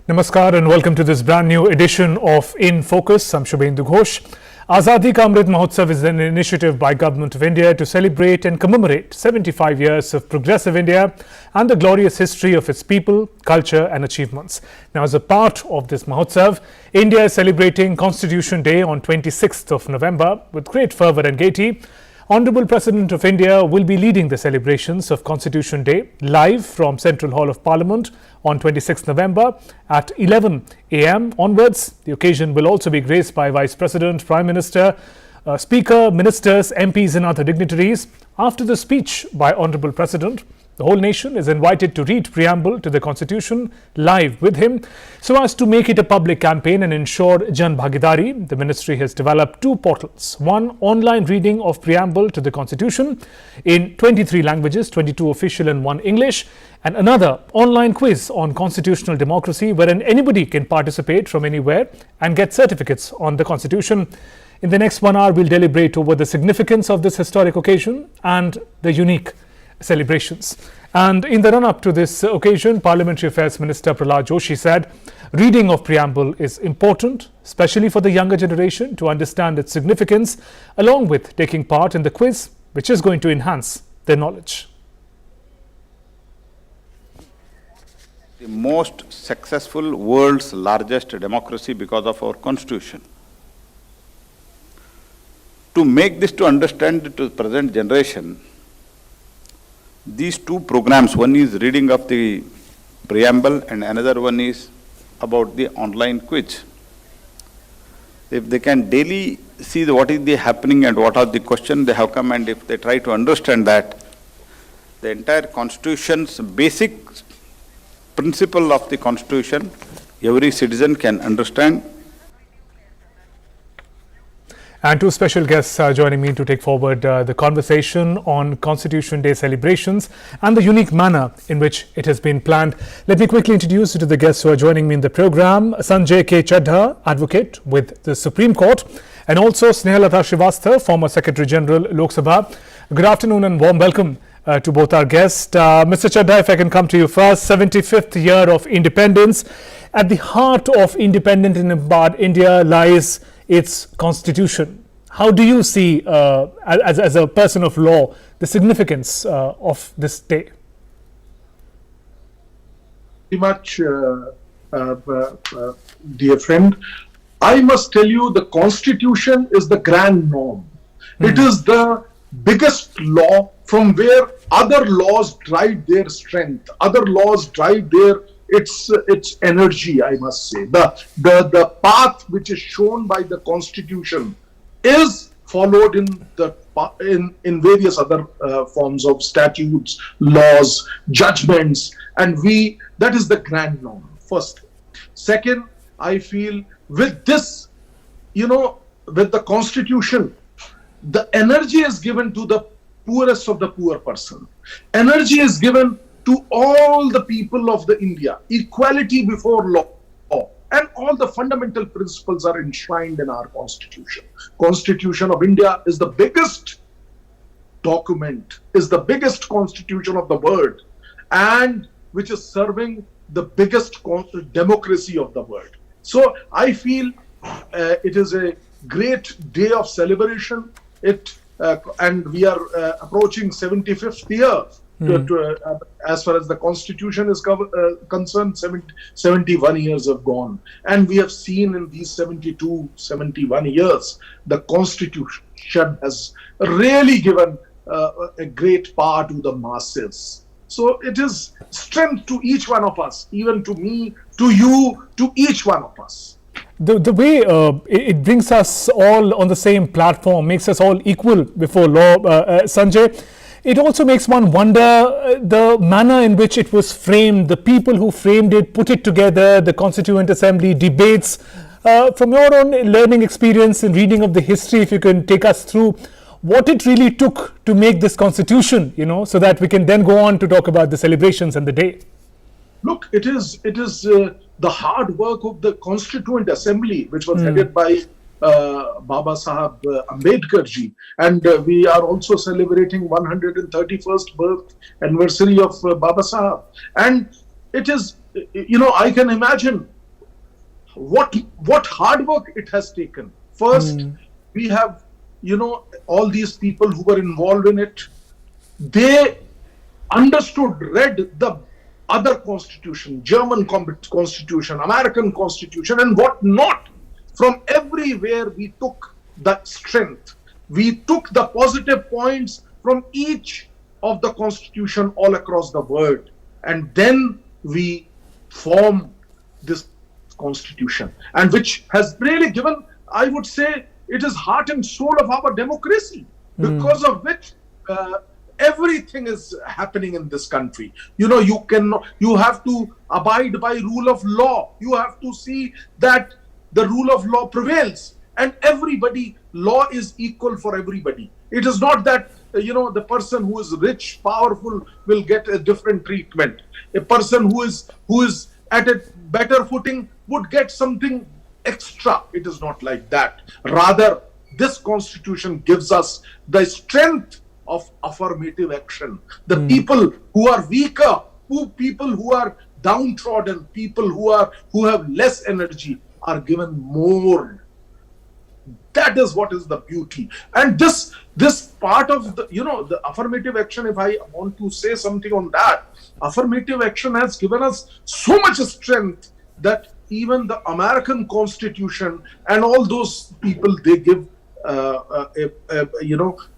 Namaskar and welcome to this brand new edition of In Focus. I'm Shubhendu Ghosh. Azadi Ka Amrit Mahotsav is an initiative by Government of India to celebrate and commemorate 75 years of progressive India and the glorious history of its people, culture and achievements. Now, as a part of this Mahotsav, India is celebrating Constitution Day on 26th of November with great fervour and gaiety. Honourable President of India will be leading the celebrations of Constitution Day live from Central Hall of Parliament on 26 November at 11 a.m. onwards. The occasion will also be graced by Vice President, Prime Minister, Speaker, Ministers, MPs and other dignitaries. After the speech by Honourable President, the whole nation is invited to read preamble to the Constitution live with him. So as to make it a public campaign and ensure Jan Bhagidari, the ministry has developed two portals. One online reading of preamble to the Constitution in 23 languages, 22 official and 1 English, and another online quiz on constitutional democracy wherein anybody can participate from anywhere and get certificates on the Constitution. In the next 1 hour, we'll deliberate over the significance of this historic occasion and the unique celebrations. And in the run-up to this occasion, Parliamentary Affairs Minister Prahlad Joshi said reading of preamble is important, especially for the younger generation to understand its significance, along with taking part in the quiz, which is going to enhance their knowledge. The most successful world's largest democracy because of our constitution. To make this to understand to the present generation, these two programs, one is reading of the preamble and another one is about the online quiz. If they can daily see what is the happening and what are the questions they have come, and if they try to understand that, the entire constitution's basic principle of the constitution, every citizen can understand. And two special guests are joining me to take forward the conversation on Constitution Day celebrations and the unique manner in which it has been planned. Let me quickly introduce you to the guests who are joining me in the program. Sanjay K. Chadha, advocate with the Supreme Court, and also Snehalata Srivastava, former Secretary General, Lok Sabha. Good afternoon and warm welcome to both our guests. Mr. Chadha, if I can come to you first, 75th year of independence. At the heart of independent and empowered India lies its constitution. How do you see, as a person of law, the significance of this day? Very much, dear friend. I must tell you, the constitution is the grand norm. It is the biggest law from where other laws drive their strength, other laws drive their its energy, I must say. The path which is shown by the constitution is followed in various other forms of statutes, laws, judgments, and that is the grand norm, first. Second, I feel with this, with the constitution, the energy is given to the poorest of the poor person. Energy is given to all the people of the India, equality before law, and all the fundamental principles are enshrined in our constitution. Constitution of India is the biggest document, is the biggest constitution of the world, and which is serving the biggest democracy of the world. So I feel it is a great day of celebration. And we are approaching 75th year. As far as the constitution is concerned, 71 years have gone, and we have seen in these 71 years the constitution has really given a great power to the masses. So it is strength to each one of us, even to me, to you, to each one of us. The way it brings us all on the same platform, makes us all equal before law, Sanjay. It also makes one wonder the manner in which it was framed, the people who framed it, put it together, the Constituent Assembly debates. From your own learning experience and reading of the history, if you can take us through what it really took to make this constitution, so that we can then go on to talk about the celebrations and the day. Look, it is the hard work of the Constituent Assembly, which was headed by Baba Sahab Ambedkar ji, and we are also celebrating 131st birth anniversary of Baba Sahab, and it is, I can imagine what hard work it has taken. First, we have, all these people who were involved in it. They understood, read the other constitution, German constitution, American constitution, and what not. From everywhere, we took the strength. We took the positive points from each of the constitution all across the world, and then we formed this constitution, and which has really given, I would say, it is heart and soul of our democracy, because of which everything is happening in this country. You have to abide by rule of law. You have to see that the rule of law prevails, and everybody, law is equal for everybody. It is not that the person who is rich, powerful will get a different treatment. A person who is at a better footing would get something extra. It is not like that. Rather, this constitution gives us the strength of affirmative action. The people who are weaker, people who are downtrodden, people who have less energy are given more. That is what is the beauty. And this part of the affirmative action, if I want to say something on that, affirmative action has given us so much strength that even the American Constitution and all those people, they give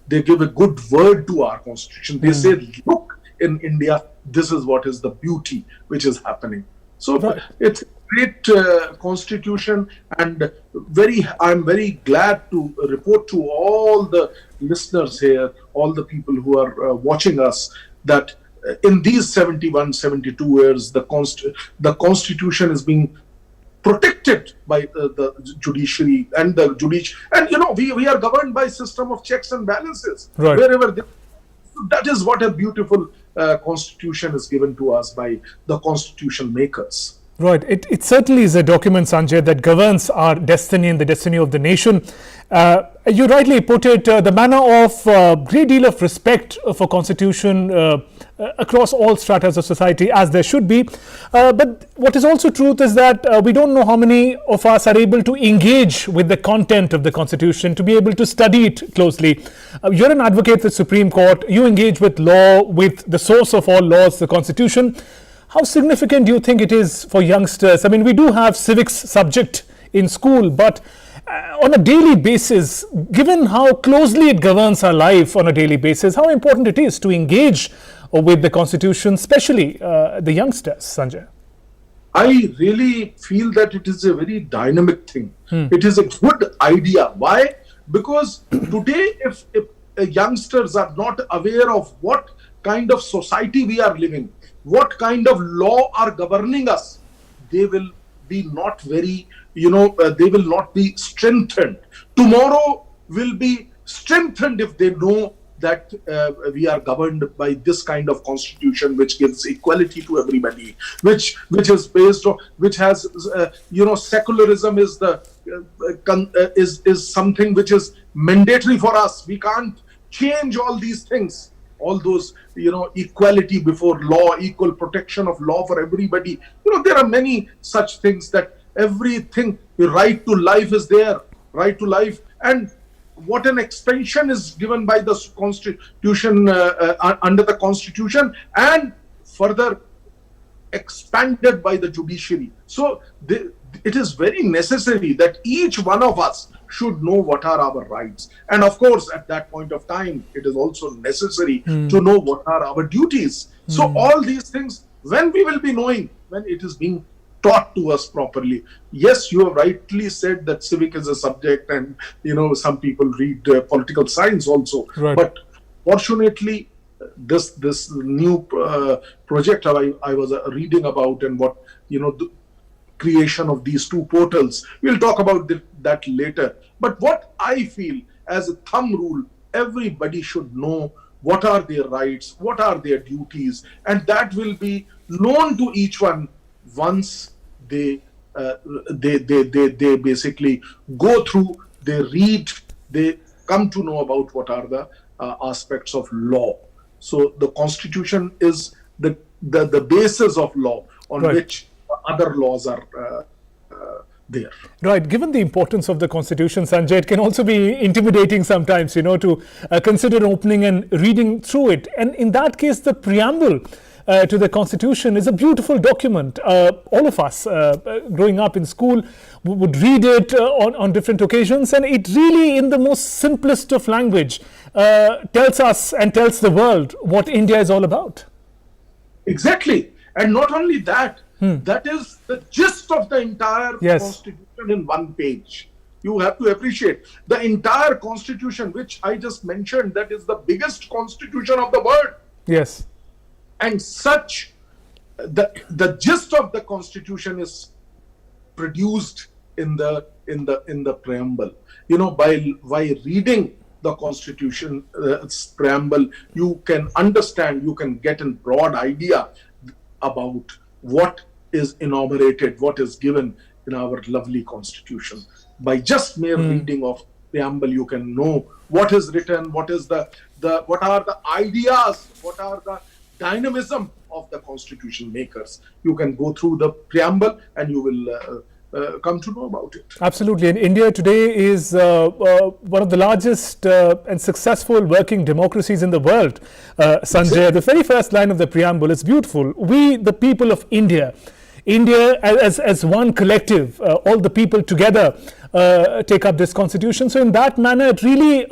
they give a good word to our constitution. They say, look, in India, this is what is the beauty which is happening. So it's a great constitution, and I'm very glad to report to all the listeners here, all the people who are watching us, that in these 71, 72 years, the constitution is being protected by the judiciary and the and we are governed by system of checks and balances. Right. That is what a beautiful constitution is given to us by the constitution makers. Right. It certainly is a document, Sanjay, that governs our destiny and the destiny of the nation. You rightly put it, the manner of great deal of respect for constitution across all stratas of society, as there should be. But what is also truth is that we don't know how many of us are able to engage with the content of the constitution, to be able to study it closely. You're an advocate with Supreme Court. You engage with law, with the source of all laws, the constitution. How significant do you think it is for youngsters? I mean, we do have civics subject in school, but on a daily basis, given how closely it governs our life on a daily basis, how important it is to engage with the constitution, especially the youngsters, Sanjay? I really feel that it is a very dynamic thing. It is a good idea. Why? Because today, if youngsters are not aware of what kind of society we are living, what kind of law are governing us, they will be not very, they will not be strengthened. Tomorrow will be strengthened if they know that we are governed by this kind of constitution, which gives equality to everybody, which is based on, which has, secularism is is something which is mandatory for us. We can't change all these things. All those, equality before law, equal protection of law for everybody. There are many such things, that everything, the right to life is there, right to life. And what an extension is given by the constitution, under the constitution, and further expanded by the judiciary. So it is very necessary that each one of us should know what are our rights. And of course, at that point of time, it is also necessary to know what are our duties. So all these things, when we will be knowing, when it is being taught to us properly. Yes, you have rightly said that civic is a subject, and some people read political science also. Right. But fortunately, this new project I was reading about, and what the creation of these two portals, we'll talk about that later. But what I feel as a thumb rule, everybody should know what are their rights, what are their duties, and that will be known to each one once they basically go through, they read, they come to know about what are the aspects of law. So the constitution is the basis of law on right. which other laws are there. Right. Given the importance of the Constitution, Sanjay, it can also be intimidating sometimes, to consider opening and reading through it. And in that case, the preamble to the Constitution is a beautiful document. All of us growing up in school would read it on different occasions, and it really, in the most simplest of language, tells us and tells the world what India is all about. Exactly. And not only that, that is the gist of the entire Yes. Constitution in one page. You have to appreciate the entire Constitution, which I just mentioned, that is the biggest Constitution of the world. Yes. And such, the gist of the Constitution is produced in the preamble. By reading the Constitution preamble, you can understand, you can get a broad idea about what is enumerated, what is given in our lovely Constitution. By just mere reading of preamble, you can know what is written, what are the ideas, what are the dynamism of the Constitution makers. You can go through the preamble and you will come to know about it. Absolutely. And India today is one of the largest and successful working democracies in the world. Sanjay, the very first line of the preamble is beautiful. We, the people of India as one collective, all the people together take up this Constitution. So in that manner, it really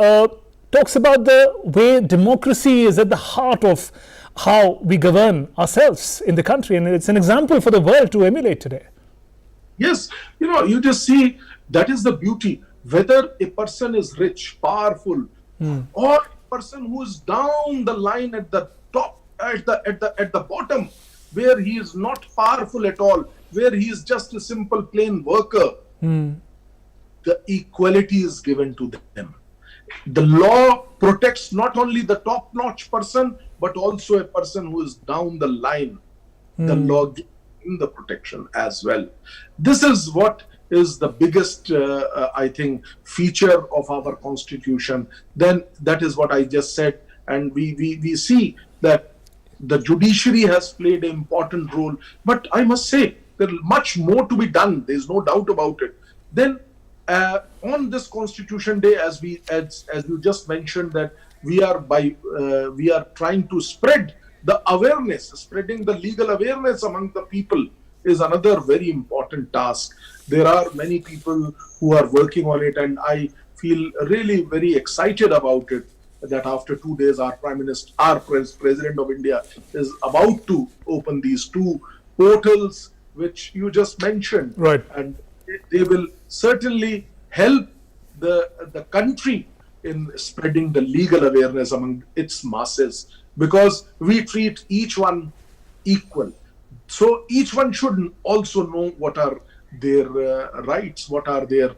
talks about the way democracy is at the heart of how we govern ourselves in the country. And it's an example for the world to emulate today. Yes, you just see, that is the beauty. Whether a person is rich, powerful, or a person who is down the line at the top, at the bottom, where he is not powerful at all, where he is just a simple plain worker, the equality is given to them. The law protects not only the top-notch person, but also a person who is down the line. The law gives him the protection as well. This is what is the biggest, I think, feature of our Constitution. Then that is what I just said. And we see that the judiciary has played an important role. But I must say, there is much more to be done. There is no doubt about it. Then on this Constitution Day, as you just mentioned, that we are trying to spread the awareness, spreading the legal awareness among the people is another very important task. There are many people who are working on it, and I feel really very excited about it, that after 2 days our President of India is about to open these two portals which you just mentioned. Right. And they will certainly help the country in spreading the legal awareness among its masses, because we treat each one equal. So each one should also know what are their rights, what are their,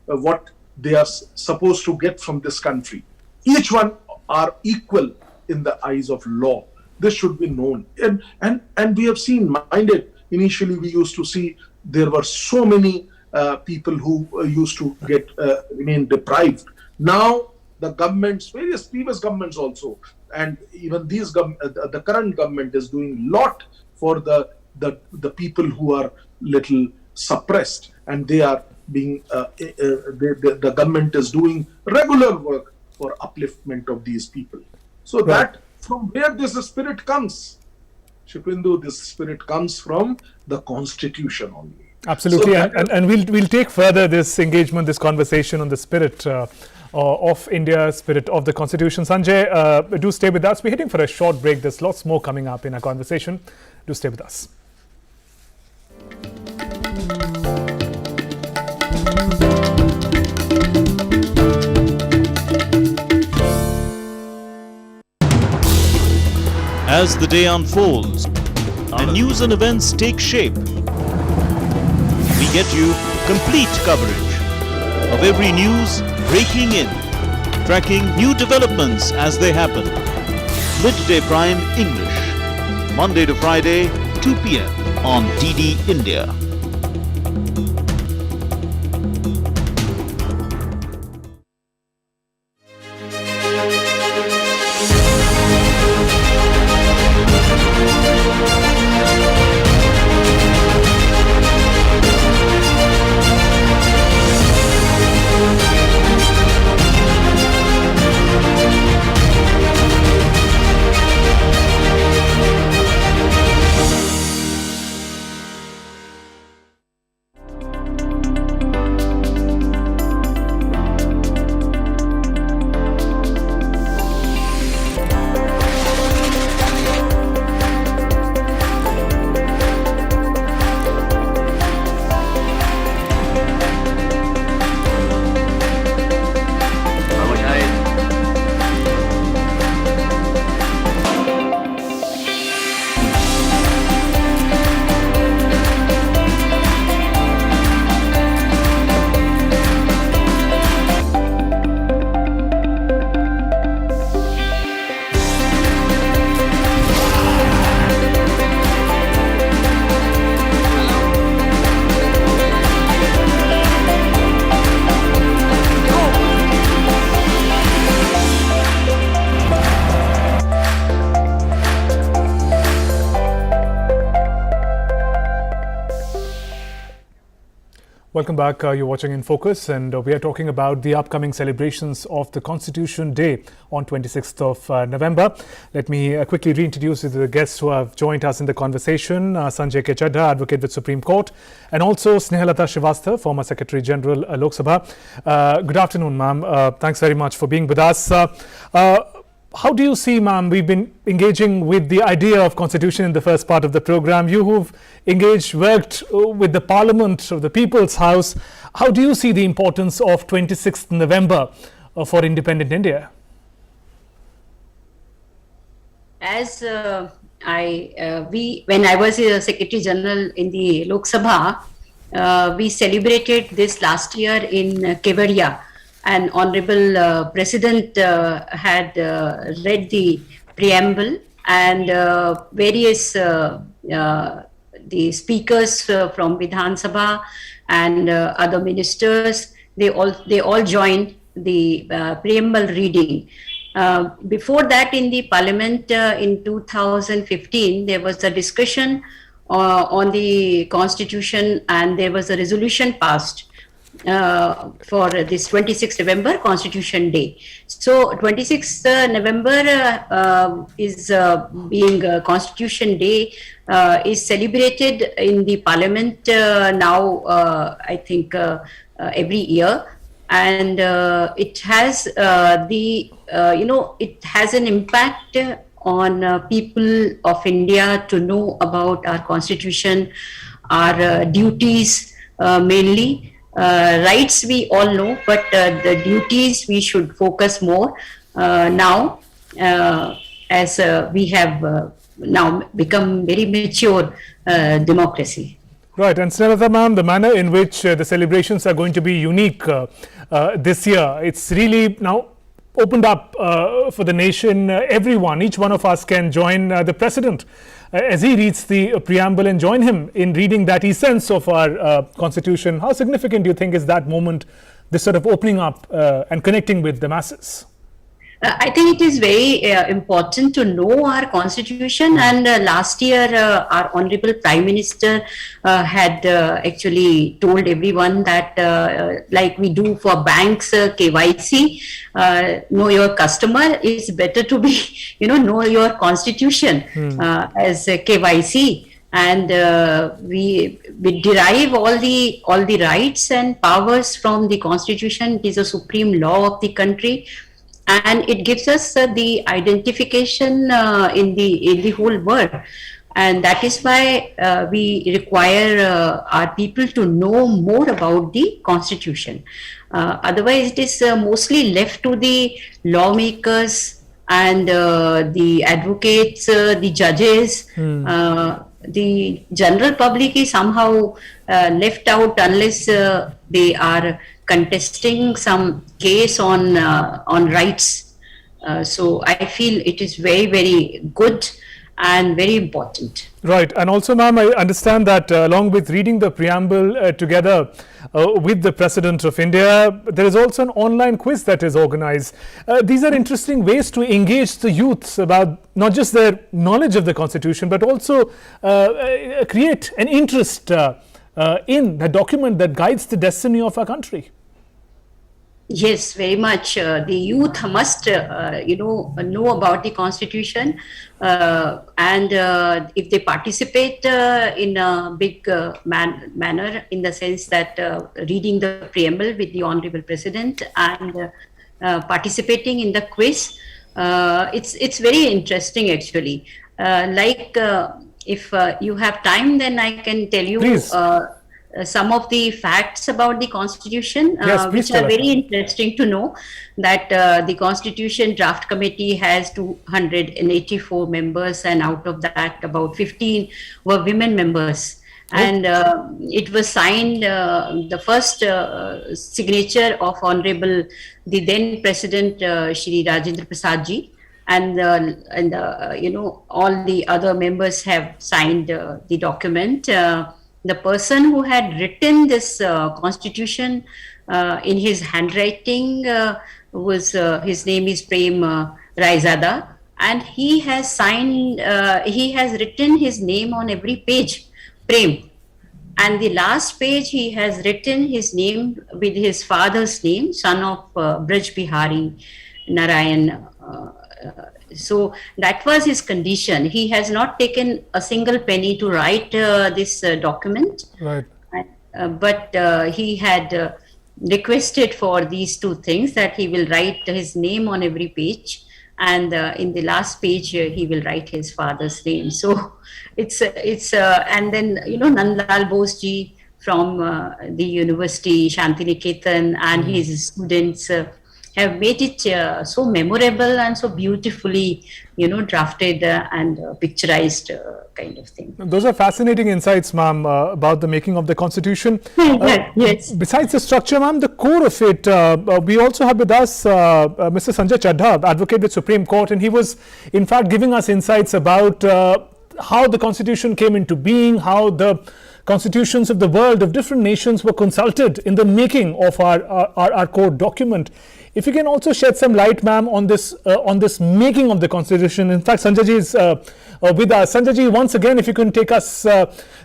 what they are supposed to get from this country. Each one are equal in the eyes of law. This should be known. And we have seen, initially we used to see there were so many people who used to remain deprived. Now the governments, various previous governments also, and even these the current government is doing a lot for the people who are little suppressed, and they are being the government is doing regular work for upliftment of these people. So right. That from where this spirit comes, Shipindu, this spirit comes from the Constitution only. Absolutely, So and we'll take further this engagement, this conversation on the spirit of India, spirit of the Constitution. Sanjay, do stay with us. We're heading for a short break. There's lots more coming up in our conversation. Do stay with us. As the day unfolds and news and events take shape, we get you complete coverage of every news breaking in, tracking new developments as they happen. Midday Prime English, Monday to Friday, 2 p.m. on DD India. Welcome back. You're watching In Focus, and we are talking about the upcoming celebrations of the Constitution Day on 26th of November. Let me quickly reintroduce you to the guests who have joined us in the conversation. Sanjay K. Chadha, advocate with Supreme Court, and also Snehalata Srivastava, former Secretary General, Lok Sabha. Good afternoon, ma'am. Thanks very much for being with us. How do you see, ma'am, we've been engaging with the idea of constitution in the first part of the program. You who've worked with the Parliament of the People's House, how do you see the importance of 26th November for independent India? As when I was Secretary General in the Lok Sabha, we celebrated this last year in Kevadia. And Honorable President had read the preamble, and various the speakers from Vidhan Sabha and other ministers, they all joined the preamble reading. Before that, in the Parliament in 2015, there was a discussion on the Constitution, and there was a resolution passed for this 26th November Constitution Day. So 26th November is being Constitution Day, is celebrated in the Parliament now, I think every year, and it has it has an impact on people of India to know about our Constitution, our duties mainly. Rights we all know, but the duties we should focus more now, as we have now become very mature democracy. Right, and Snehalata ma'am, the manner in which the celebrations are going to be unique this year, it's really now opened up for the nation. Everyone, each one of us can join the President as he reads the preamble and join him in reading that essence of our Constitution. How significant do you think is that moment, this sort of opening up and connecting with the masses? I think it is very important to know our Constitution, and last year our Honorable Prime Minister had actually told everyone that like we do for banks KYC, know your customer, it's better to be, know your Constitution as KYC. And we derive all the rights and powers from the Constitution. It is a supreme law of the country, and it gives us the identification in the whole world, and that is why we require our people to know more about the Constitution. Otherwise, it is mostly left to the lawmakers and the advocates, the judges. The general public is somehow left out unless they are contesting some case on rights. So I feel it is very, very good and very important. Right, and also, ma'am, I understand that along with reading the preamble together with the President of India, there is also an online quiz that is organized. These are interesting ways to engage the youths about not just their knowledge of the Constitution, but also create an interest in the document that guides the destiny of our country. Yes, very much. The youth must, know about the Constitution, and if they participate in a big manner, in the sense that reading the preamble with the Honorable President and participating in the quiz, it's very interesting actually. If you have time, then I can tell you some of the facts about the Constitution, which are very interesting to know. That the Constitution Draft Committee has 284 members, and out of that about 15 were women members. And it was signed, the first signature of Honorable the then President Shri Rajendra Prasad ji, and all the other members have signed the document. The person who had written this Constitution in his handwriting was his name is Prem Raizada, and he has signed. He has written his name on every page, Prem, And the last page, he has written his name with his father's name, son of Braj Bihari Narayan. So that was his condition. He has not taken a single penny to write this document. Right. But he had requested for these two things, that he will write his name on every page, and in the last page he will write his father's name. So it's and then Nandlal Bose ji from the university Shantiniketan and his students have made it so memorable and so beautifully drafted and picturized kind of thing. Those are fascinating insights, ma'am, about the making of the Constitution. Yes. Besides the structure, ma'am, the core of it, we also have with us Mr. Sanjay Chadha, advocate with Supreme Court, and he was in fact giving us insights about how the Constitution came into being, how the constitutions of the world of different nations were consulted in the making of our core document. If you can also shed some light, ma'am, on this making of the Constitution. In fact, Sanjay ji is with us. Sanjay ji, once again, if you can take us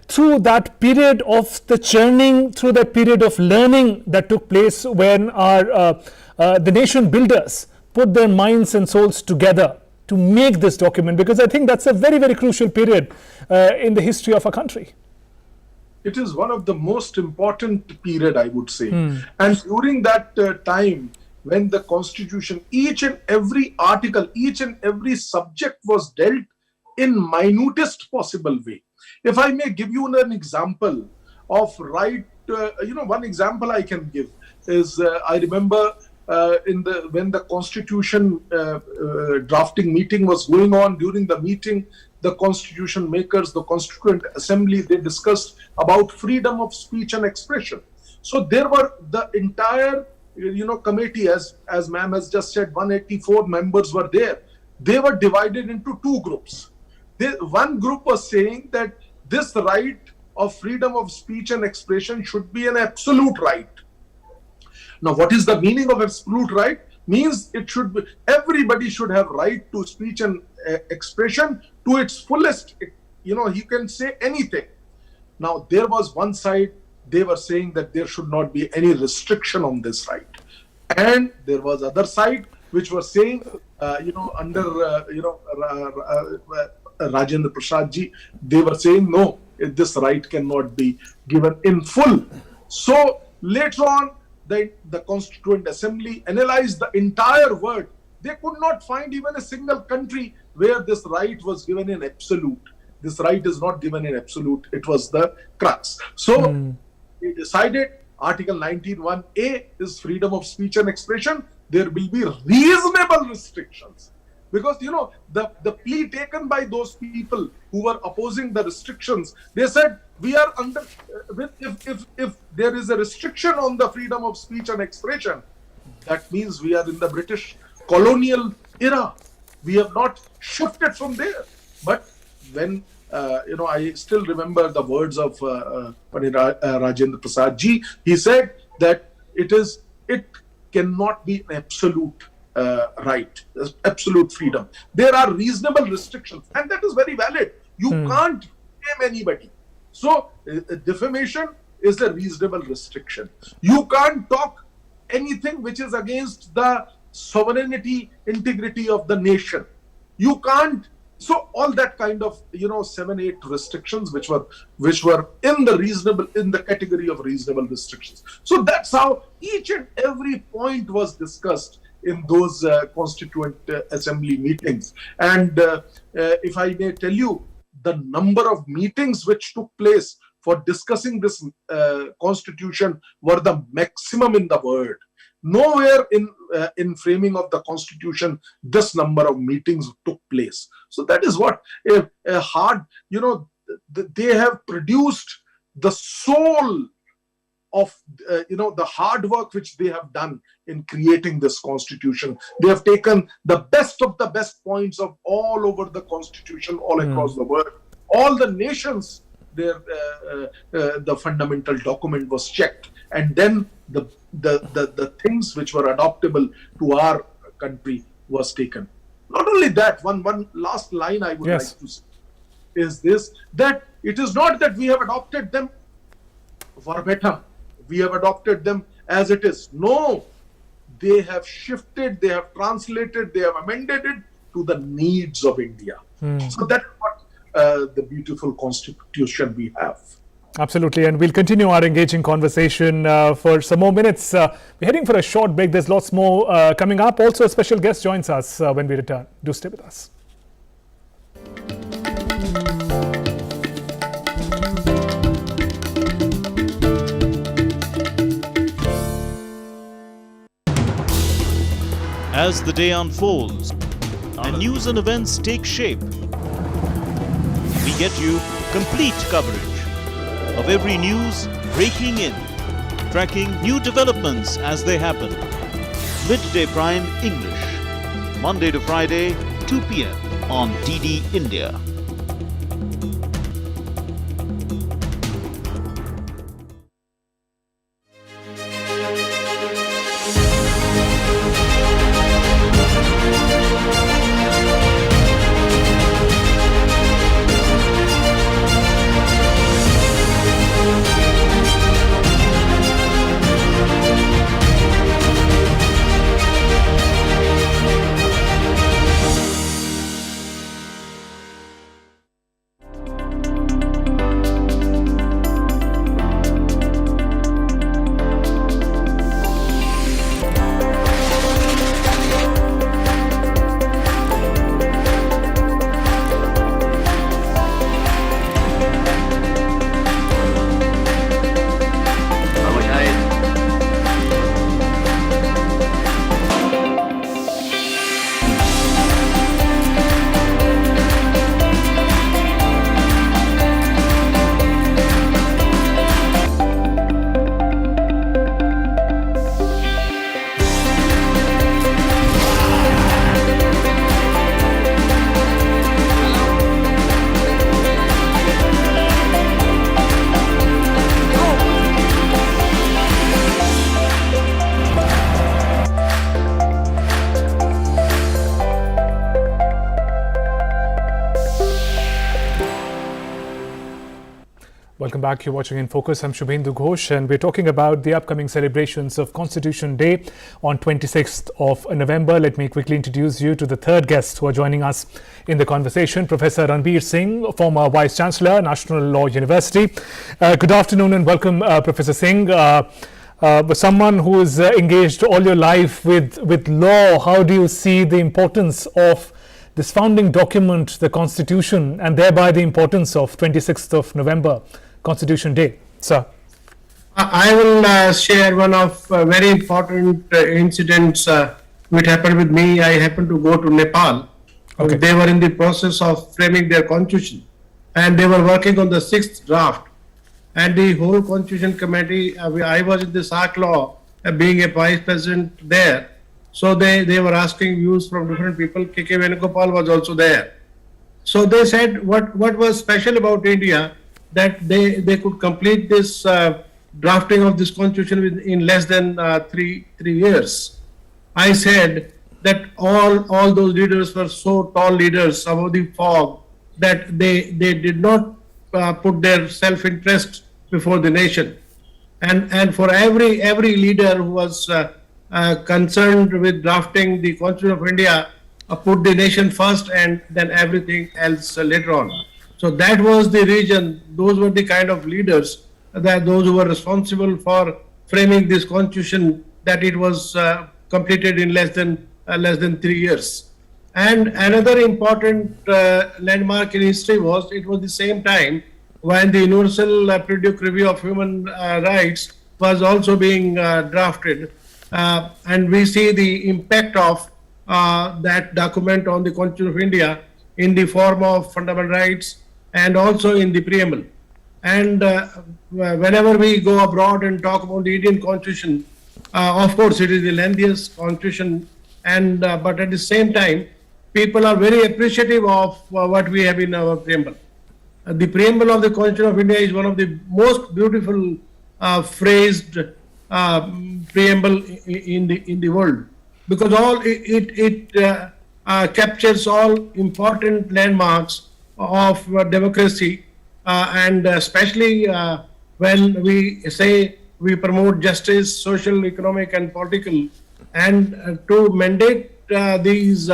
through that period of the churning, through that period of learning that took place when the nation builders put their minds and souls together to make this document, because I think that's a very, very crucial period in the history of our country. It is one of the most important period, I would say. And during that time, when the Constitution, each and every article, each and every subject was dealt in minutest possible way. If I may give you an example of one example I can give is I remember when the Constitution drafting meeting was going on. During the meeting, the Constitution makers, the Constituent Assembly, they discussed about freedom of speech and expression. So there were the entire committee, as ma'am has just said, 184 members were there. They were divided into two groups. One group was saying that this right of freedom of speech and expression should be an absolute right. Now, what is the meaning of absolute right? Means it should be, everybody should have right to speech and expression to its fullest. You can say anything. Now, there was one side, they were saying that there should not be any restriction on this right. And there was other side which was saying, under Rajendra Prasad ji, they were saying, no, this right cannot be given in full. So later on, the Constituent Assembly analyzed the entire world. They could not find even a single country where this right was given in absolute. This right is not given in absolute. It was the crux. So they decided Article 19(1)(a) is freedom of speech and expression. There will be reasonable restrictions. Because, the plea taken by those people who were opposing the restrictions, they said, we are under, if there is a restriction on the freedom of speech and expression, that means we are in the British colonial era. We have not shifted from there. But when, I still remember the words of Rajendra Prasad ji, he said that it cannot be an absolute right, absolute freedom. There are reasonable restrictions, and that is very valid. You can't blame anybody. So defamation is a reasonable restriction. You can't talk anything which is against the sovereignty, integrity of the nation. You can't. So all that kind of 7-8 restrictions which were in the category of reasonable restrictions. So that's how each and every point was discussed in those Constituent Assembly meetings. And if I may tell you, the number of meetings which took place for discussing this Constitution were the maximum in the world. Nowhere in framing of the Constitution this number of meetings took place. So that is what a hard, they have produced the soul of the hard work which they have done in creating this Constitution. They have taken the best of the best points of all over the Constitution, all across the world. All the nations, the fundamental document was checked, and then the things which were adoptable to our country was taken. Not only that, one last line I would like to say is this, that it is not that we have adopted them verbatim. We have adopted them as it is. No, they have shifted, they have translated, they have amended it to the needs of India. So that's what the beautiful constitution we have. Absolutely, and we'll continue our engaging conversation for some more minutes. We're heading for a short break. There's lots more coming up. Also, a special guest joins us when we return. Do stay with us. As the day unfolds and news and events take shape, we get you complete coverage of every news breaking in, tracking new developments as they happen. Midday Prime English, Monday to Friday, 2 p.m. on DD India. Welcome back. You're watching In Focus. I'm Shubhendu Ghosh, and we're talking about the upcoming celebrations of Constitution Day on 26th of November. Let me quickly introduce you to the third guest who are joining us in the conversation, Professor Ranbir Singh, former Vice Chancellor, National Law University. Good afternoon and welcome, Professor Singh. Someone who is engaged all your life with law, how do you see the importance of this founding document, the Constitution, and thereby the importance of 26th of November, Constitution Day? Sir. I will share one of very important incidents which happened with me. I happened to go to Nepal. Okay. They were in the process of framing their constitution and they were working on the 6th draft. And the whole constitution committee, I was in the SARC law, being a vice president there. So they were asking views from different people. K.K. Venugopal was also there. So they said what was special about India, that they could complete this drafting of this constitution in less than 3 years. I said that all those leaders were so tall leaders above the fog that they did not put their self-interest before the nation. And for every leader who was concerned with drafting the Constitution of India, put the nation first and then everything else later on. So that was the region, those were the kind of leaders, that those who were responsible for framing this constitution, that it was completed in less than 3 years. And another important landmark in history was, it was the same time when the Universal Periodic Review of Human Rights was also being drafted. And we see the impact of that document on the Constitution of India in the form of fundamental rights and also in the preamble. And whenever we go abroad and talk about the Indian Constitution, of course it is the lengthiest Constitution, and but at the same time, people are very appreciative of what we have in our preamble. The preamble of the Constitution of India is one of the most beautiful phrased preamble in the world, because it captures all important landmarks of democracy, and especially when we say we promote justice, social, economic, and political, and to mandate these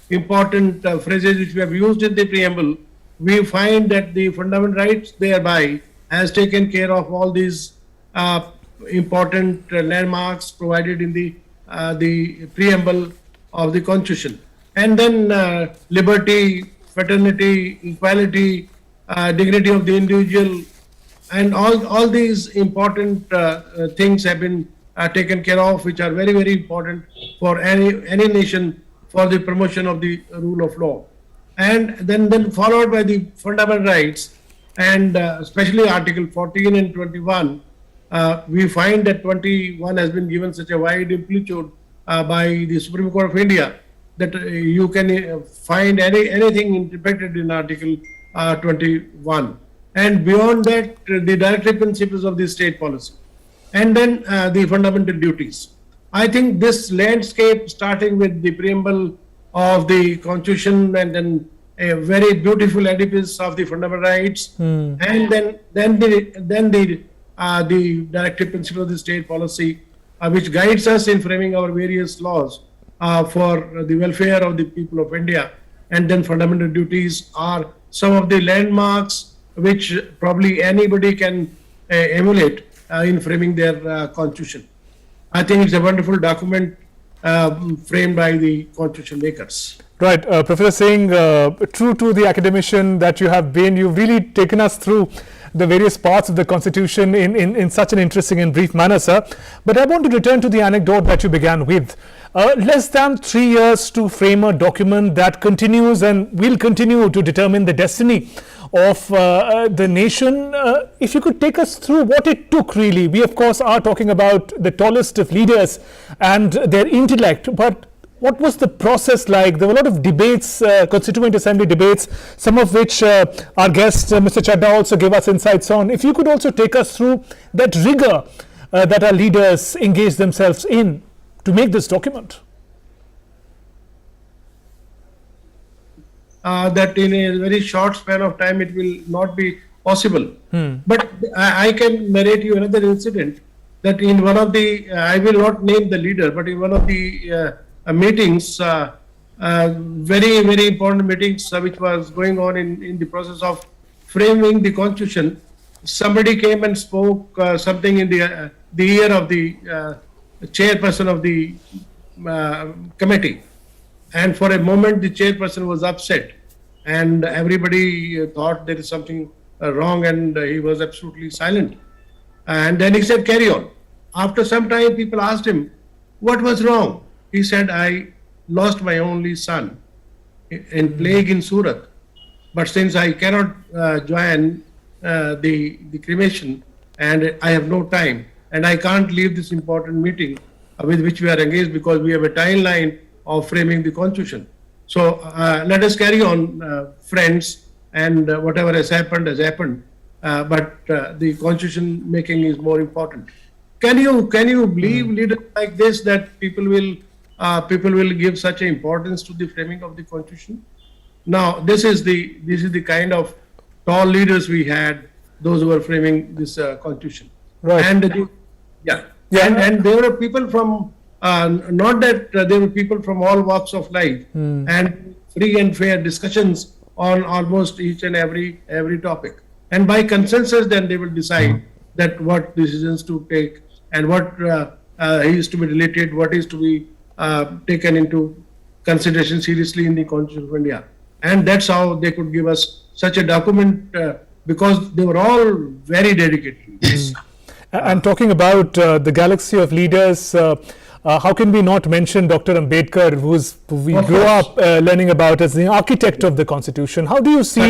important phrases which we have used in the preamble, we find that the fundamental rights thereby has taken care of all these important landmarks provided in the preamble of the Constitution. And then liberty, fraternity, equality, dignity of the individual, and all these important things have been taken care of, which are very, very important for any nation for the promotion of the rule of law. And then followed by the fundamental rights, and especially Article 14 and 21, we find that 21 has been given such a wide amplitude by the Supreme Court of India that you can find anything interpreted in Article 21. And beyond that, the directive principles of the state policy. And then the fundamental duties. I think this landscape, starting with the preamble of the Constitution and then a very beautiful edifice of the fundamental rights, and then the directive principle of the state policy, which guides us in framing our various laws for the welfare of the people of India, and then fundamental duties are some of the landmarks which probably anybody can emulate in framing their constitution. I think it's a wonderful document framed by the constitution makers. Right, Professor Singh, true to the academician that you have been, you've really taken us through the various parts of the Constitution in such an interesting and brief manner, sir. But I want to return to the anecdote that you began with. Less than 3 years to frame a document that continues and will continue to determine the destiny of the nation. If you could take us through what it took really. We of course are talking about the tallest of leaders and their intellect, but what was the process like? There were a lot of debates, Constituent Assembly debates, some of which our guest Mr. Chadha also gave us insights on. If you could also take us through that rigor that our leaders engaged themselves in to make this document. That in a very short span of time it will not be possible. But I can narrate you another incident that in one of the, I will not name the leader, but in one of the meetings, very, very important meetings which was going on in the process of framing the Constitution, somebody came and spoke something in the ear of the chairperson of the committee. And for a moment, the chairperson was upset, and everybody thought there is something wrong, and he was absolutely silent. And then he said, "Carry on." After some time, people asked him, "What was wrong?" He said, "I lost my only son in plague in Surat, but since I cannot join the cremation, and I have no time, and I can't leave this important meeting with which we are engaged because we have a timeline of framing the Constitution. So let us carry on, friends, and whatever has happened has happened. But the Constitution making is more important." Can you believe leaders like this, that people will give such importance to the framing of the Constitution? Now this is the kind of tall leaders we had, those who were framing this Constitution. Right. And and there were people from not that there were people from all walks of life, and free and fair discussions on almost each and every topic. And by consensus, then they will decide that what decisions to take and what is to be deleted, what is to be taken into consideration seriously in the Constitution of India. And that's how they could give us such a document, because they were all very dedicated. And talking about the galaxy of leaders, how can we not mention Dr. Ambedkar, we grew up learning about as the architect of the Constitution. How do you see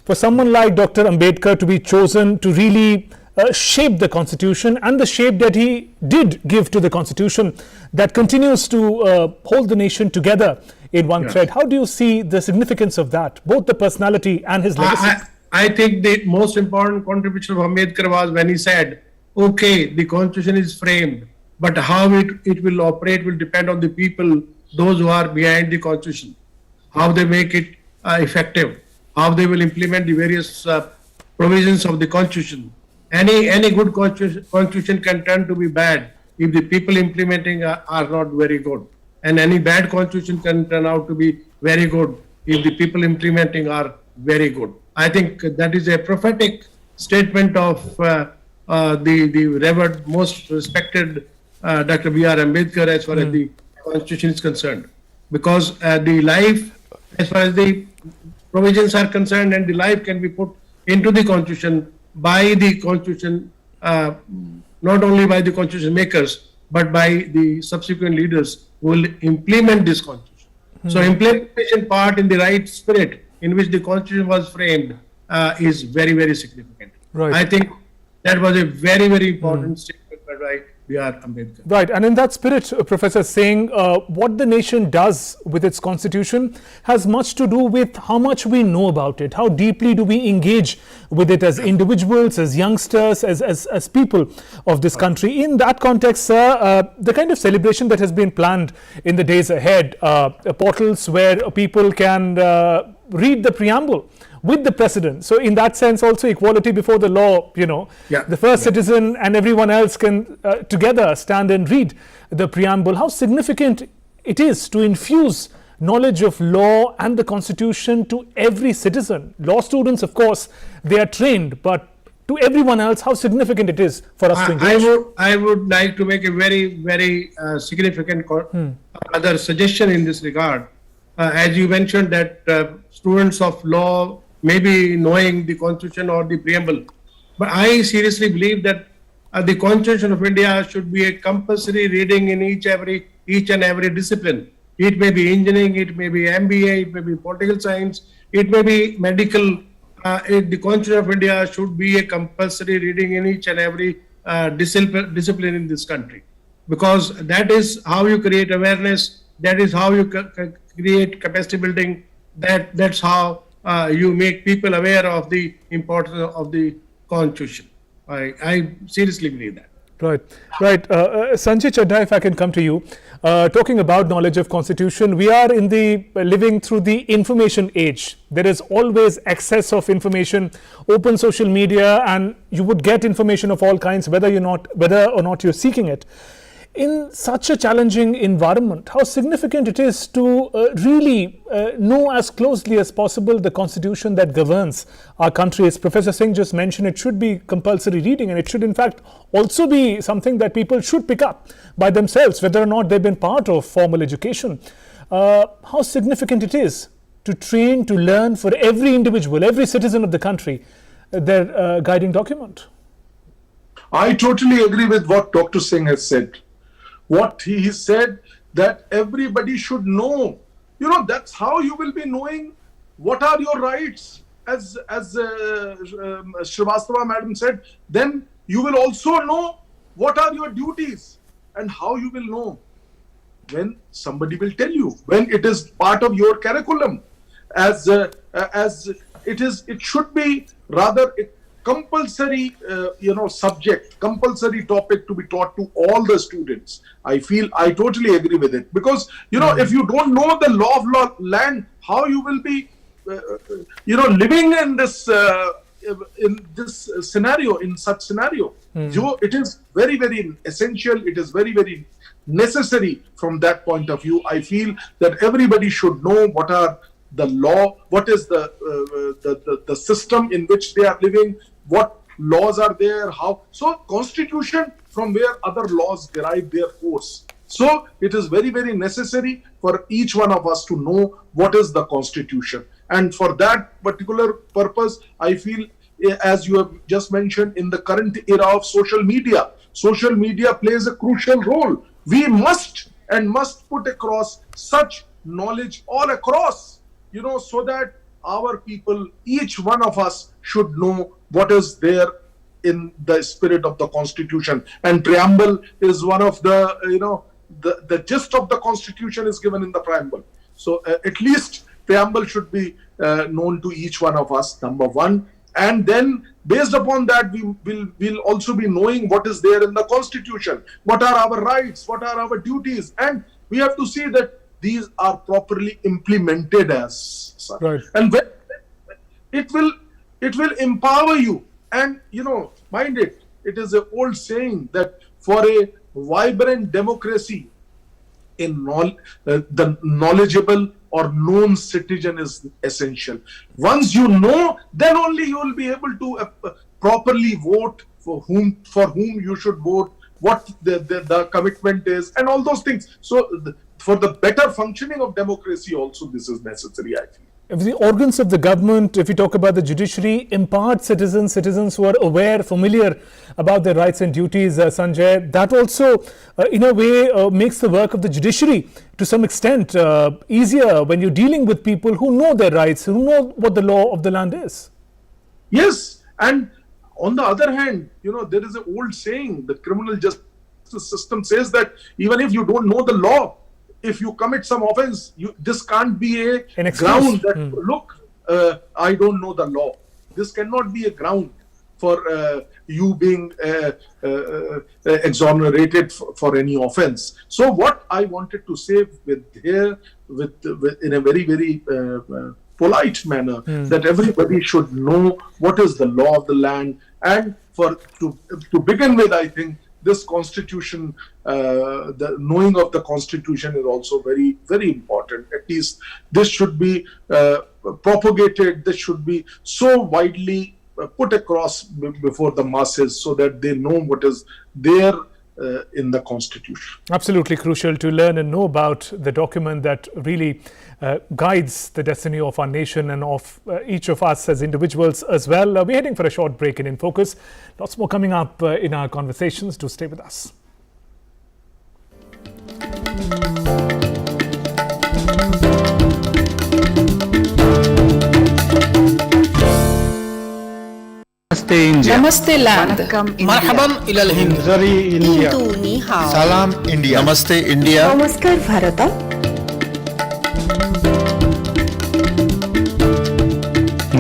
for someone like Dr. Ambedkar to be chosen to really shape the Constitution, and the shape that he did give to the Constitution that continues to hold the nation together in one thread? How do you see the significance of that, both the personality and his legacy? I think the most important contribution of Ambedkar was when he said, okay, the Constitution is framed, but how it will operate will depend on the people, those who are behind the Constitution, how they make it effective, how they will implement the various provisions of the Constitution. any good constitution can turn to be bad if the people implementing are not very good, and any bad constitution can turn out to be very good if the people implementing are very good. I think that is a prophetic statement of the revered, most respected Dr. B.R. Ambedkar as far as the constitution is concerned, because the life, as far as the provisions are concerned, and the life can be put into the constitution by the constitution, not only by the constitution makers, but by the subsequent leaders who will implement this constitution. So implementation part in the right spirit in which the constitution was framed is very, very significant. Right. I think that was a very, very important statement by B.R. Ambedkar. Right, and in that spirit, Professor, saying what the nation does with its constitution has much to do with how much we know about it, how deeply do we engage with it as individuals, as youngsters, as people of this country. In that context, sir, the kind of celebration that has been planned in the days ahead, portals where people can read the preamble with the president. So in that sense also equality before the law, the first citizen and everyone else can together stand and read the preamble. How significant it is to infuse knowledge of law and the constitution to every citizen. Law students, of course, they are trained, but to everyone else, how significant it is for us to engage. I would like to make a very, very significant other suggestion in this regard. As you mentioned that students of law may be knowing the constitution or the preamble, but I seriously believe that the Constitution of India should be a compulsory reading in each and every discipline. It may be engineering, it may be MBA, it may be political science, it may be medical. The Constitution of India should be a compulsory reading in each and every discipline in this country, because that is how you create awareness, that is how you create capacity building, that's how you make people aware of the importance of the Constitution. I seriously believe that. Right. Sanjay Chadha, if I can come to you, talking about knowledge of constitution, we are in the living through the information age. There is always excess of information, open social media, and you would get information of all kinds, whether or not you're seeking it. In such a challenging environment, how significant it is to really know as closely as possible the constitution that governs our country. As Professor Singh just mentioned, it should be compulsory reading, and it should in fact also be something that people should pick up by themselves, whether or not they've been part of formal education. How significant it is to train, to learn for every individual, every citizen of the country, their guiding document. I totally agree with what Dr. Singh has said. What he said, that everybody should know. That's how you will be knowing what are your rights. As Srivastava madam said, then you will also know what are your duties. And how you will know? When somebody will tell you, when it is part of your curriculum. As it should be rather a compulsory subject, compulsory topic to be taught to all the students. I totally agree with it, because if you don't know the law of land, how you will be living in this scenario, in such scenario. It is very, very essential, it is very, very necessary. From that point of view, I feel that everybody should know what are the law, what is the system in which they are living, what laws are there, how. So constitution, from where other laws derive their force. So it is very, very necessary for each one of us to know what is the constitution. And for that particular purpose, I feel, as you have just mentioned, in the current era of social media plays a crucial role. We must put across such knowledge all across, so that our people, each one of us, should know what is there in the spirit of the constitution. And preamble is one of the gist of the constitution is given in the preamble. So at least preamble should be known to each one of us, number one. And then based upon that, we'll also be knowing what is there in the constitution, what are our rights, what are our duties, and we have to see that these are properly implemented as such. Right. And when it will empower you And, mind it, it is an old saying that for a vibrant democracy, the knowledgeable or known citizen is essential. Once you know, then only you will be able to properly vote for whom you should vote, what the commitment is, and all those things. So for the better functioning of democracy also, this is necessary, I feel. If the organs of the government, if you talk about the judiciary, impart citizens who are aware, familiar about their rights and duties, Sanjay, that also in a way makes the work of the judiciary to some extent easier when you're dealing with people who know their rights, who know what the law of the land is. Yes, and on the other hand, there is an old saying, the criminal justice system says that even if you don't know the law, if you commit some offense, this can't be a ground that, look, I don't know the law. This cannot be a ground for you being exonerated for any offense. So what I wanted to say in a very, very polite manner, that everybody should know what is the law of the land. And to begin with, I think this constitution, the knowing of the constitution is also very, very important. At least this should be propagated, this should be so widely put across before the masses so that they know what is there in the constitution. Absolutely crucial to learn and know about the document that really guides the destiny of our nation and of each of us as individuals as well. We're heading for a short break in Focus. Lots more coming up in our conversations. Do stay with us. Namaste India. Namaste land. Marhaban ila al-Hind. Zari India. Ni hao. Salam India. Namaste India. Namaskar Bharata.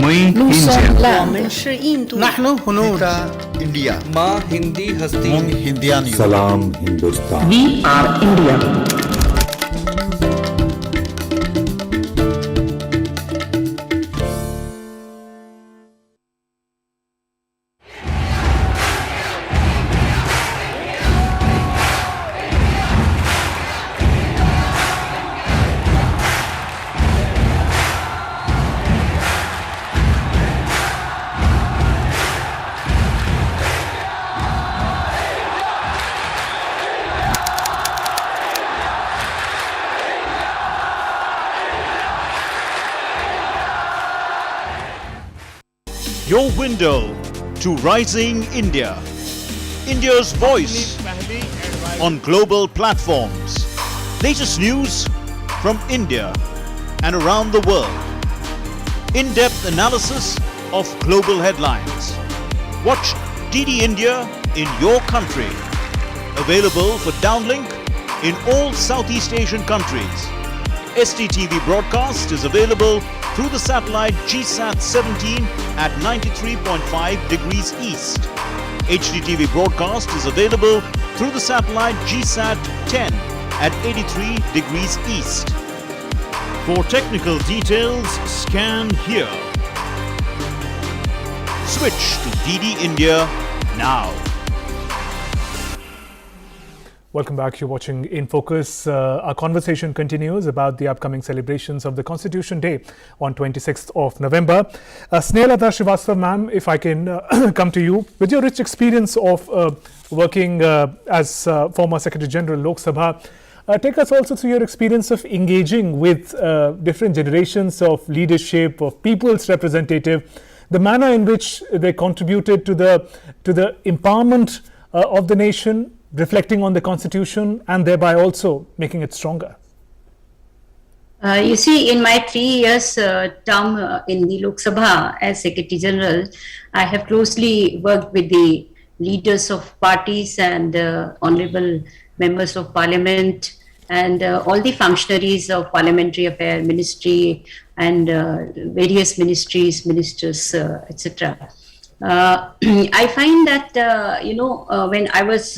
Mui India. Nahnu hunud. India. माँ हिंदी हस्ती Hindian. Salam Hindustan. We are India. Your window to rising India. India's voice on global platforms. Latest news from India and around the world. In-depth analysis of global headlines. Watch DD India in your country. Available for downlink in all Southeast Asian countries. STTV broadcast is available through the satellite GSAT 17 at 93.5 degrees east. HDTV broadcast is available through the satellite GSAT 10 at 83 degrees east. For technical details, scan here. Switch to DD India now. Welcome back. You're watching In Focus. Our conversation continues about the upcoming celebrations of the Constitution Day on 26th of November. Snehalata Srivastava ma'am, if I can come to you. With your rich experience of working as former Secretary General Lok Sabha, take us also through your experience of engaging with different generations of leadership, of people's representative, the manner in which they contributed to the empowerment of the nation, reflecting on the Constitution and thereby also making it stronger. You see, in my 3 years term in the Lok Sabha as Secretary General, I have closely worked with the leaders of parties and honorable members of parliament and all the functionaries of parliamentary affairs, ministry and various ministries, ministers, etc. I find that, when I was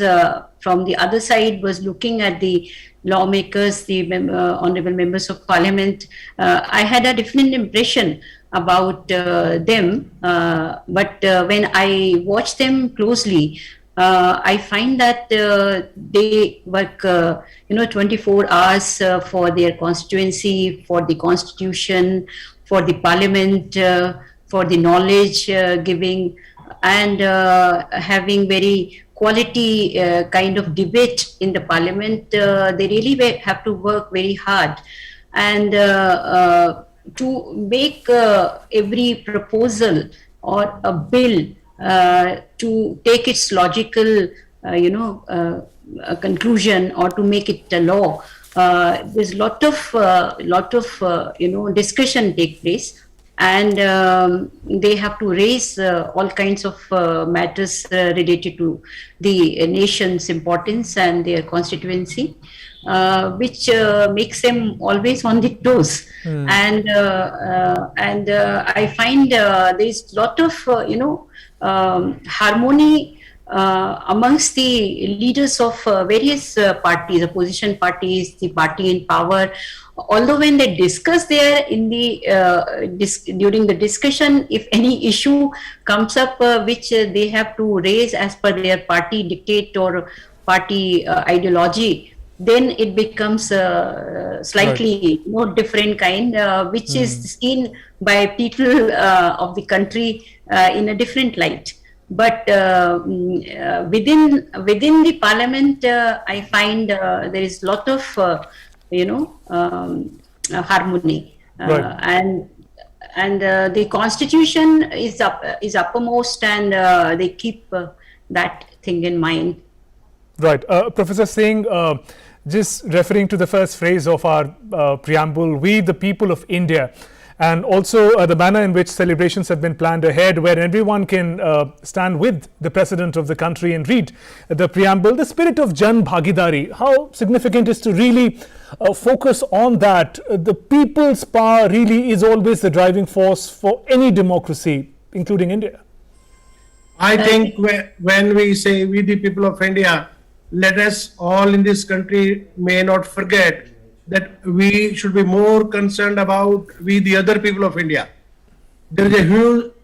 from the other side was looking at the lawmakers, the honorable members of parliament, I had a different impression about them. But when I watch them closely, I find that they work, 24 hours for their constituency, for the constitution, for the parliament, for the knowledge giving, and having very quality kind of debate in the parliament. They really have to work very hard, and to make every proposal or a bill to take its logical, conclusion, or to make it a law. There's lot of discussion take place, and they have to raise all kinds of matters related to the nation's importance and their constituency, which makes them always on the toes. And I find there is lot of harmony amongst the leaders of various parties, opposition parties, the party in power. Although when they discuss there in the during the discussion, if any issue comes up which they have to raise as per their party dictate or party ideology, then it becomes slightly different kind, which is seen by people of the country in a different light. But within the parliament, I find there is lot of harmony, Right. and the constitution is uppermost, and they keep that thing in mind. Right. Professor Singh, just referring to the first phrase of our preamble, we the people of India, and also the manner in which celebrations have been planned ahead, where everyone can stand with the president of the country and read the preamble, the spirit of Jan Bhagidari, how significant is to really focus on that. The people's power really is always the driving force for any democracy, including India. I think when we say we the people of India, let us all in this country may not forget that we should be more concerned about we the other people of India. There is a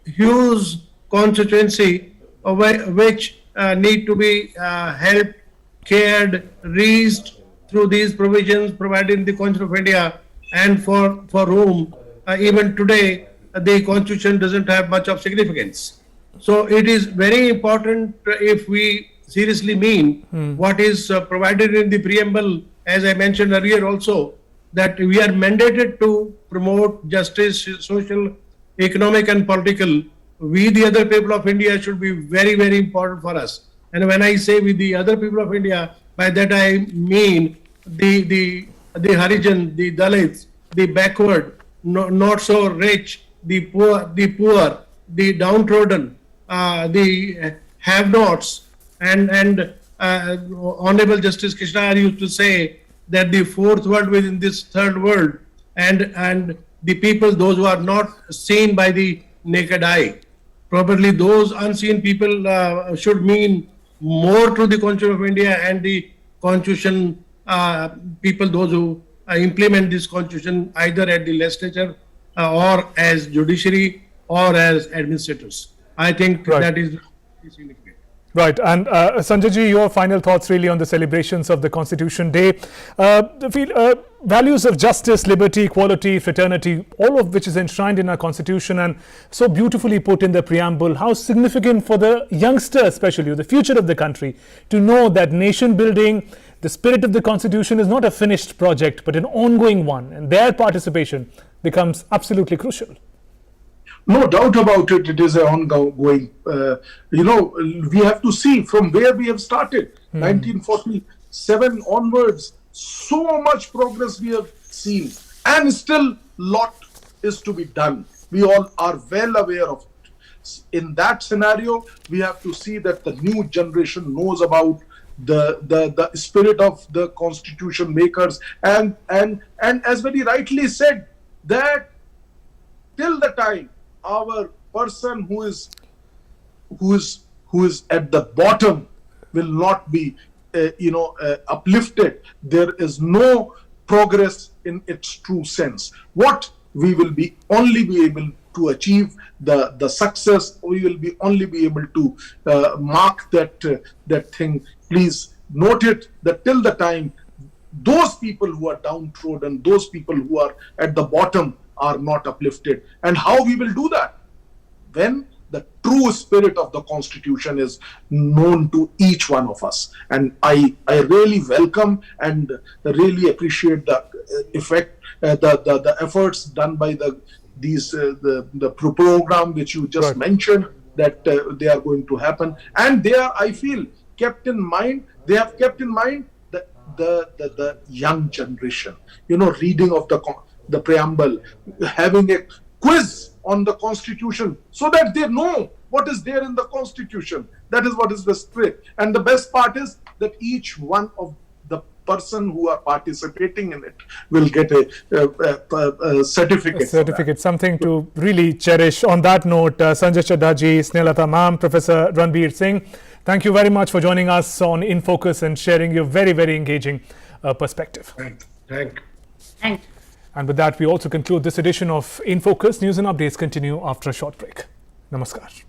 huge constituency which need to be helped, cared, raised through these provisions provided in the Constitution of India, and for whom even today the Constitution doesn't have much of significance. So it is very important if we seriously mean what is provided in the preamble, as I mentioned earlier also, that we are mandated to promote justice, social, economic and political. We the other people of India should be very, very important for us. And when I say we the other people of India, by that I mean the Harijan, the Dalits, the backward, not so rich, the poor, the downtrodden, the have-nots, and Honorable Justice Krishna used to say that the fourth world within this third world, and the people, those who are not seen by the naked eye, probably those unseen people should mean more to the Constitution of India and the Constitution people, those who implement this Constitution either at the legislature or as judiciary or as administrators. I think that is significant. Right. And Sanjay ji, your final thoughts really on the celebrations of the Constitution Day. Values of justice, liberty, equality, fraternity, all of which is enshrined in our Constitution and so beautifully put in the preamble. How significant for the youngster, especially the future of the country, to know that nation building, the spirit of the Constitution is not a finished project, but an ongoing one, and their participation becomes absolutely crucial. No doubt about it, it is an ongoing. We have to see from where we have started. 1947 onwards, so much progress we have seen, and still lot is to be done. We all are well aware of it. In that scenario, we have to see that the new generation knows about the spirit of the constitution makers, and as very rightly said, that till the time our person who is at the bottom will not be uplifted, there is no progress in its true sense. What we will only be able to achieve the success. We will only be able to mark that thing. Please note it, that till the time those people who are downtrodden, those people who are at the bottom are not uplifted. And how we will do that? When the true spirit of the Constitution is known to each one of us. And I really welcome and really appreciate the effect, the efforts done by the program which you just Right. mentioned, that they are going to happen. And they are, I feel, kept in mind, they have kept in mind the young generation, reading of the preamble, having a quiz on the Constitution so that they know what is there in the Constitution. That is what is the spirit. And the best part is that each one of the person who are participating in it will get a certificate. Certificate, something to really cherish. On that note, Sanjay Chadha ji, Snehlata ma'am, Professor Ranbir Singh, thank you very much for joining us on In Focus and sharing your very, very engaging perspective. Thank you. Thank you. And with that, we also conclude this edition of In Focus. News and updates continue after a short break. Namaskar.